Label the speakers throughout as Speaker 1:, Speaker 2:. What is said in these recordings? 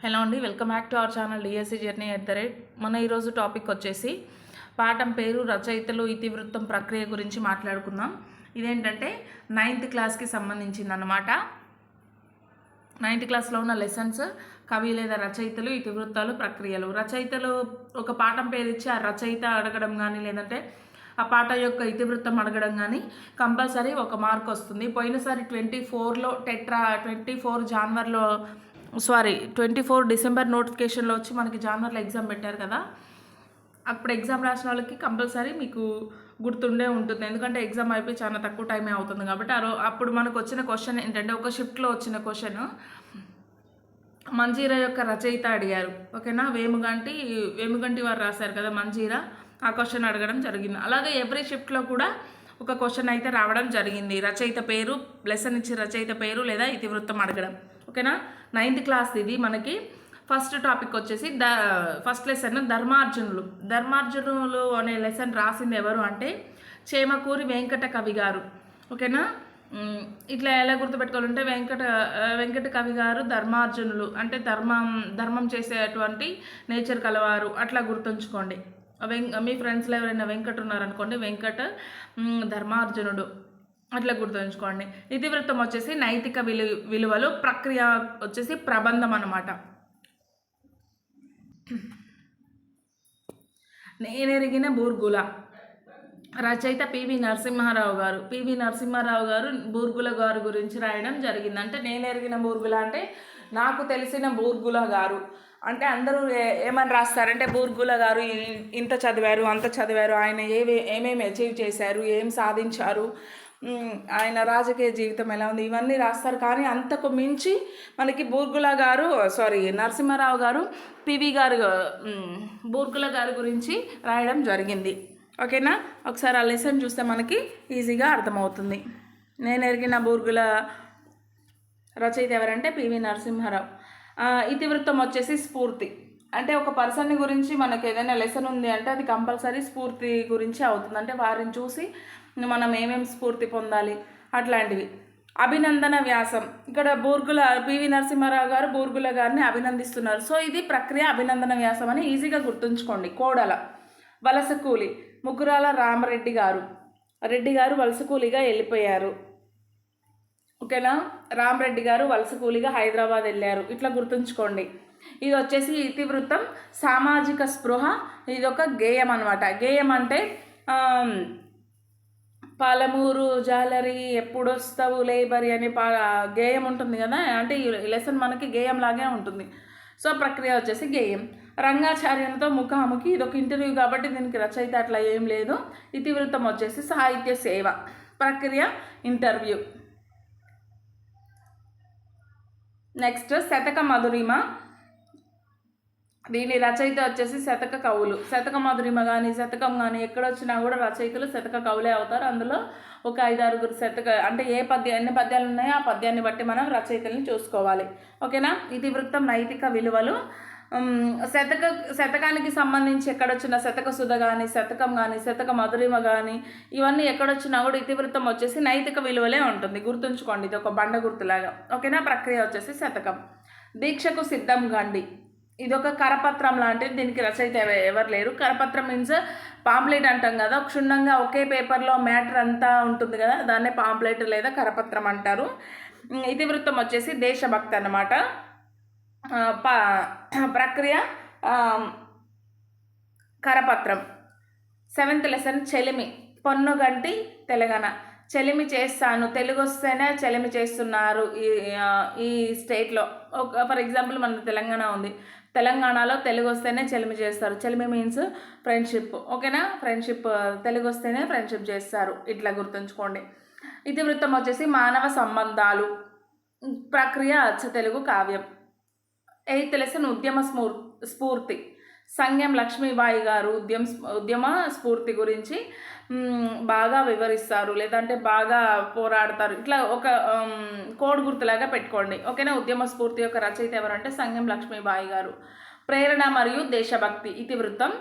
Speaker 1: Hello అండి, welcome back to our channel DSC journey @ మన ఈరోజు టాపిక్ వచ్చేసి పాఠం పేరు రచయితలు ఇతివృత్తం ప్రక్రియ గురించి మాట్లాడుకుందాం. ఇదేంటంటే 9th క్లాస్కి సంబంధించిందన్నమాట. 9th క్లాస్లో ఉన్న లెసన్స్ కవి లేదా రచయితలు ఇతివృత్తాలు ప్రక్రియలు. రచయితలు ఒక పాఠం పేరు ఇచ్చి ఆ రచయిత అడగడం కానీ లేదంటే ఆ పాట యొక్క ఇతివృత్తం అడగడం కానీ కంపల్సరీ ఒక మార్క్ వస్తుంది. పోయినసారి 24 జనవరిలో 24 డిసెంబర్ నోటిఫికేషన్లో వచ్చి మనకి జనవరిలో ఎగ్జామ్ పెట్టారు కదా. అప్పుడు ఎగ్జామ్ రాసిన వాళ్ళకి కంపల్సరీ మీకు గుర్తుండే ఉంటుంది, ఎందుకంటే ఎగ్జామ్ అయిపోయి చాలా తక్కువ టైమే అవుతుంది కాబట్టి. అప్పుడు మనకు వచ్చిన క్వశ్చన్ ఏంటంటే, ఒక షిఫ్ట్లో వచ్చిన క్వశ్చన్ మంజీరా యొక్క రచయిత అడిగారు. ఓకేనా, వేముగంటి వారు రాశారు కదా మంజీరా, ఆ క్వశ్చన్ అడగడం జరిగింది. అలాగే ఎవ్రీ షిఫ్ట్లో కూడా ఒక క్వశ్చన్ అయితే రావడం జరిగింది. రచయిత పేరు, లెసన్ ఇచ్చి రచయిత పేరు లేదా ఇతివృత్తం అడగడం. ఓకేనా, 9th క్లాస్ ఇది. మనకి ఫస్ట్ టాపిక్ వచ్చేసి ఫస్ట్ లెసన్ ధర్మార్జునులు అనే లెసన్ రాసింది ఎవరు అంటే చేమకూరి వెంకట కవి గారు. ఓకేనా, ఇట్లా ఎలా గుర్తుపెట్టుకోవాలంటే వెంకట కవి గారు ధర్మార్జునులు అంటే ధర్మం చేసేటువంటి నేచర్ కలవారు, అట్లా గుర్తుంచుకోండి. మీ ఫ్రెండ్స్లో ఎవరైనా వెంకట ఉన్నారనుకోండి, వెంకట ధర్మార్జునుడు అట్లా గుర్తుంచుకోండి. ఇతివృత్తం వచ్చేసి నైతిక విలువలు, ప్రక్రియ వచ్చేసి ప్రబంధం అన్నమాట. నేనెరిగిన బూర్గుల, రచయిత పివి నరసింహారావు గారు బూర్గుల గారు గురించి రాయడం జరిగింది. అంటే నేనెరిగిన బూర్గుల అంటే నాకు తెలిసిన బూర్గుల గారు అంటే అందరూ ఏమని రాస్తారంటే బూర్గుల గారు ఇంత చదివారు అంత చదివారు, ఆయన ఏమేమి అచీవ్ చేశారు, ఏం సాధించారు, ఆయన రాజకీయ జీవితం ఎలా ఉంది, ఇవన్నీ రాస్తారు. కానీ అంతకు మించి మనకి నరసింహారావు గారు బూర్గుల గారు గురించి రాయడం జరిగింది. ఓకేనా, ఒకసారి ఆ లెసన్ చూస్తే మనకి ఈజీగా అర్థమవుతుంది. నేను ఎరిగిన బూర్గుల రచయిత ఎవరంటే పివి నరసింహారావు. ఇతివృత్తం వచ్చేసి స్ఫూర్తి. అంటే ఒక పర్సన్ గురించి మనకు ఏదైనా లెసన్ ఉంది అంటే అది కంపల్సరీ స్ఫూర్తి గురించి అవుతుంది. అంటే వారిని చూసి మనం ఏమేమి స్ఫూర్తి పొందాలి అట్లాంటివి. అభినందన వ్యాసం, ఇక్కడ పివి నరసింహారావు గారు బూర్గుల గారిని అభినందిస్తున్నారు. సో ఇది ప్రక్రియ అభినందన వ్యాసం అని ఈజీగా గుర్తుంచుకోండి. కోడల వలస కూలి, ముగ్గురాల రామరెడ్డి గారు వలస కూలిగా వెళ్ళిపోయారు. ఓకేనా, రామరెడ్డి గారు వలస కూలిగా హైదరాబాద్ వెళ్ళారు, ఇట్లా గుర్తుంచుకోండి. ఇది వచ్చేసి ఇతివృత్తం సామాజిక స్పృహ. ఇది ఒక గేయం అనమాట. గేయం అంటే పాలమూరు జాలరి ఎప్పుడొస్తావు లేబరి అనే గేయం ఉంటుంది కదా, అంటే ఈ లెసన్ మనకి గేయం లాగే ఉంటుంది. సో ప్రక్రియ వచ్చేసి గేయం. రంగాచార్యునితో ముఖాముఖి, ఇది ఒక ఇంటర్వ్యూ కాబట్టి దీనికి రచయిత అట్లా ఏం లేదు. ఇతివృత్తం వచ్చేసి సాహిత్య సేవ, ప్రక్రియ ఇంటర్వ్యూ. నెక్స్ట్ శతక మధురిమ, దీని రచయిత వచ్చేసి శతక కవులు. శతక మధురిమ కానీ శతకం కానీ ఎక్కడొచ్చినా కూడా రచయితలు శతక కవులే అవుతారు. అందులో ఒక 5-6 అంటే ఎన్ని పద్యాలు ఉన్నాయో ఆ పద్యాన్ని బట్టి మనం రచయితల్ని చూసుకోవాలి. ఓకేనా, ఇతివృత్తం నైతిక విలువలు. శతకానికి సంబంధించి ఎక్కడొచ్చిన శతక సుధ కానీ శతకం కానీ శతక మధురిమ కానీ ఇవన్నీ ఎక్కడొచ్చినా కూడా ఇతివృత్తం వచ్చేసి నైతిక విలువలే ఉంటుంది, గుర్తుంచుకోండి. ఇది ఒక బండ గుర్తులాగా. ఓకేనా, ప్రక్రియ వచ్చేసి శతకం. దీక్షకు సిద్ధం గండి, ఇది ఒక కరపత్రం లాంటిది. దీనికి రచయిత ఎవరు లేరు. కరపత్రం మీన్స్ పాంప్లెట్ అంటాం కదా, క్షుణ్ణంగా ఒకే పేపర్లో మ్యాటర్ అంతా ఉంటుంది కదా, దాన్నే పాంప్లెట్ లేదా కరపత్రం అంటారు. ఇతివృత్తం వచ్చేసి దేశభక్తి అన్నమాట. ప్రక్రియ కరపత్రం. 7th లెసన్ చెలిమి, పొన్నుగంటి తెలంగాణ. చెలిమి చేస్తాను, తెలుగు వస్తేనే చెలిమి చేస్తున్నారు ఈ స్టేట్లో. ఫర్ ఎగ్జాంపుల్ మన తెలంగాణ ఉంది, తెలంగాణలో తెలుగు వస్తేనే చెలిమి చేస్తారు. చెలిమి మీన్స్ ఫ్రెండ్షిప్. ఓకేనా, ఫ్రెండ్షిప్, తెలుగు వస్తేనే ఫ్రెండ్షిప్ చేస్తారు, ఇట్లా గుర్తుంచుకోండి. ఇతివృత్తం వచ్చేసి మానవ సంబంధాలు, ప్రక్రియ అచ్చ తెలుగు కావ్యం. 8th లెసన్ ఉద్యమ స్ఫూర్తి, సంగెం లక్ష్మీబాయి గారు ఉద్యమ స్ఫూర్తి గురించి బాగా వివరిస్తారు, లేదంటే బాగా పోరాడతారు. ఇట్లా ఒక కోడ్ గుర్తులాగా పెట్టుకోండి. ఓకేనా, ఉద్యమ స్ఫూర్తి యొక్క రచయిత ఎవరంటే సంగెం లక్ష్మీబాయి గారు. ప్రేరణ మరియు దేశభక్తి, ఇతివృత్తం.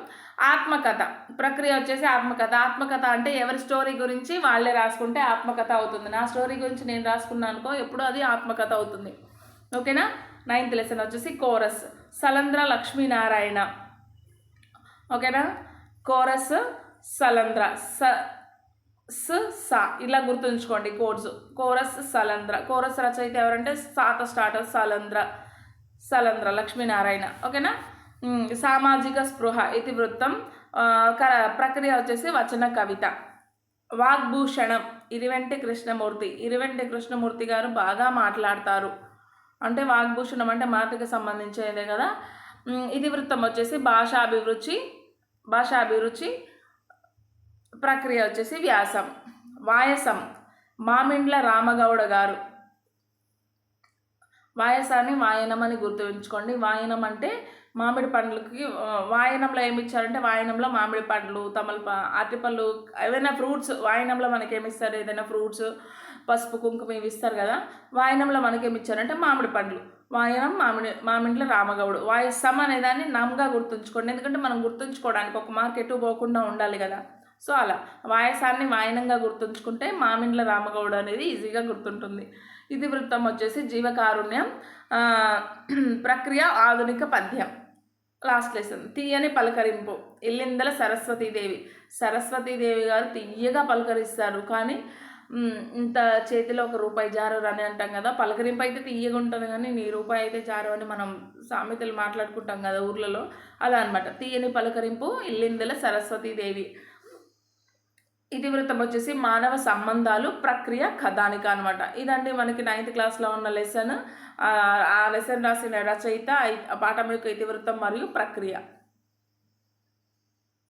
Speaker 1: ఆత్మకథ, ప్రక్రియ వచ్చేసి ఆత్మకథ అంటే ఎవరి స్టోరీ గురించి వాళ్ళే రాసుకుంటే ఆత్మకథ అవుతుంది. నా స్టోరీ గురించి నేను రాసుకున్నాను అనుకో, ఎప్పుడు అది ఆత్మకథ అవుతుంది. ఓకేనా, 9th లెసన్ వచ్చేసి కోరస్, సలంద్ర లక్ష్మీనారాయణ. ఓకేనా, కోరస్ సలంద్ర స ఇలా గుర్తుంచుకోండి కోడ్స్. కోరస్ సలంద్ర, కోరస్ రచయిత ఎవరంటే సాత స్టార్టర్ సలంద్ర లక్ష్మీనారాయణ. ఓకేనా. సామాజిక స్పృహ ఇతివృత్తం, ప్రక్రియ వచ్చేసి వచన కవిత. వాగ్భూషణం ఇరివెంటి కృష్ణమూర్తి గారు బాగా మాట్లాడతారు. అంటే వాగ్భూషణం అంటే మాటకి సంబంధించేదే కదా. ఇతివృత్తం వచ్చేసి భాషాభిరుచి, ప్రక్రియ వచ్చేసి వ్యాసం. వాయసం మామిండ్ల రామగౌడ గారు. వాయసాన్ని వాయనం అని గుర్తుంచుకోండి. వాయనం అంటే మామిడి పండ్లకి, వాయనంలో ఏమి ఇచ్చారంటే వాయనంలో మామిడి పండ్లు, అరటిపళ్ళు, ఏవైనా ఫ్రూట్స్. వాయనంలో మనకేమి ఇస్తారు, ఏదైనా ఫ్రూట్స్, పసుపు కుంకుమ ఇవి ఇస్తారు కదా. వాయనంలో మనకేమి ఇచ్చారంటే మామిడి పండ్లు. వాయనం మామిండ్ల రామగౌడు. వాయసం అనేదాన్ని నమ్గా గుర్తుంచుకోండి, ఎందుకంటే మనం గుర్తుంచుకోవడానికి ఒక మార్క్ ఎటు పోకుండా ఉండాలి కదా. సో అలా వాయసాన్ని వాయనంగా గుర్తుంచుకుంటే మామిండ్ల రామగౌడ అనేది ఈజీగా గుర్తుంటుంది. ఇతివృత్తం వచ్చేసి జీవకారుణ్యం, ప్రక్రియ ఆధునిక పద్యం. లాస్ట్ లెసన్ తీయని పలకరింపు, ఇల్లిందల సరస్వతీదేవి గారు తీయగా పలకరిస్తారు. కానీ ఇంత చేతిలో ఒక రూపాయి జారు అని అంటాం కదా. పలకరింపు అయితే తీయగా ఉంటుంది కానీ నీ రూపాయి అయితే జారు అని మనం సామెతలు మాట్లాడుకుంటాం కదా ఊర్లలో, అలా అనమాట. తీయని పలకరింపు ఇల్లిందల సరస్వతీదేవి. ఇతివృత్తం వచ్చేసి మానవ సంబంధాలు, ప్రక్రియ కథానిక అనమాట. ఇదండి మనకి 9th క్లాస్లో ఉన్న లెసన్. ఆ లెసన్ రాసిన రచయిత, పాఠం యొక్క ఇతివృత్తం మరియు ప్రక్రియ.